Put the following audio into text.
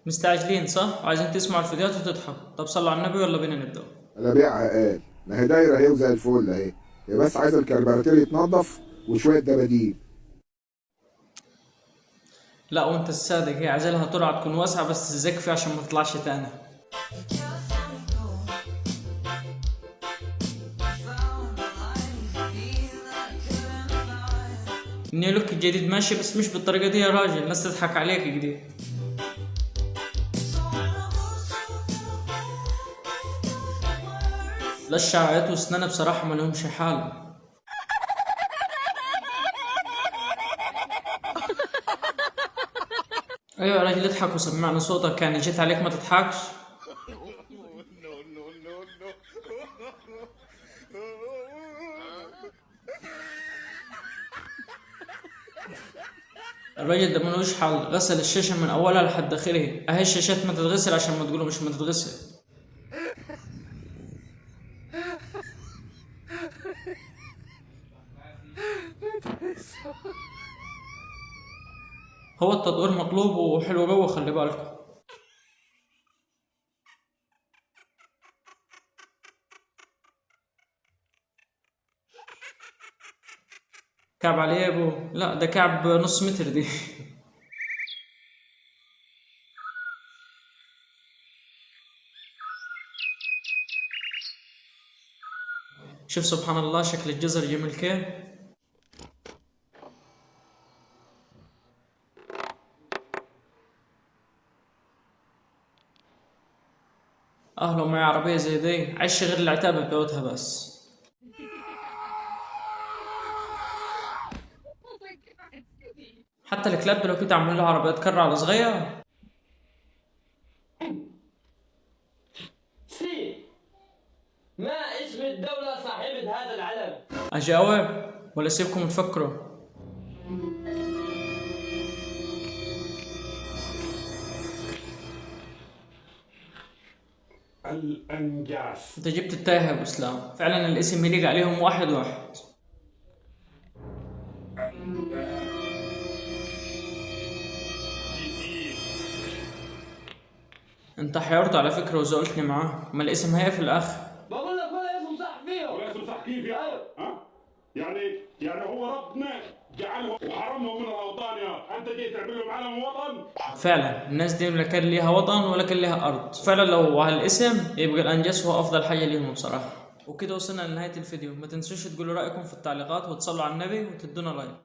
مستعجلين صح؟ وعايزين تسمعوا الفيديوهات وتضحكوا. طب صلوا على النبي ولا بينا نبدأ؟ انا بيعها قال ما هي دايره اهي وزي الفل اهي. هي بس عايزه الكربراتير يتنضف وشويه دباديب. لا وانت الصادق، هي عايزة لها ترعة تكون واسعة بس تزكفي عشان ما تطلعش تاني. النيو لوك الجديد ماشي بس مش بالطريقة دي يا راجل، الناس تضحك عليك جديد. لا الشعرات واسنانها بصراحة ملهمش حال. ايوه يا راجل اضحك وسمعنا صوتك، يعني جيت عليك ما تضحكش. الراجل ده ملوش حل، غسل الشاشة من أولها لحد آخرها، أهي الشاشات ما تتغسل عشان ما تقولوا مش ما تتغسل. هو التطوير مطلوب وحلو جوه، خلي بالكم. كعب عليه يا ابو؟ لا ده كعب نص متر دي. شوف سبحان الله شكل الجزر جميل كيف. لو معي عربية زي دي عايش غير العتابة بتاعتها بس. حتى الكلاب لو كنت عاملين له عربيات كرة على صغير. ما اسم الدولة صاحبة هذا العلم؟ أجاوب ولا سيبكم تفكروا؟ الأنجاز. انت جبت التايه يا ابو اسلام، فعلا الاسم يليق عليهم واحد واحد. انت حيرته على فكرة وزقلتني معاه، ما الاسم هي في الاخر. بقول لك ولا اسم صح فيه. ولا اسم صح كيف يعني؟ ها؟ يعني هو ربنا جعلهم وحرمهم من الاوطان، انت جاي تعمل لهم علم وطن؟ فعلا الناس دي لا كان ليها وطن ولا كان ليها ارض، فعلا لو هالاسم يبقى الانجاز هو افضل حاجة ليهم بصراحة. وكده وصلنا لنهاية الفيديو، ما تنسوش تقولوا رأيكم في التعليقات وتصلوا على النبي وتدونا لايك.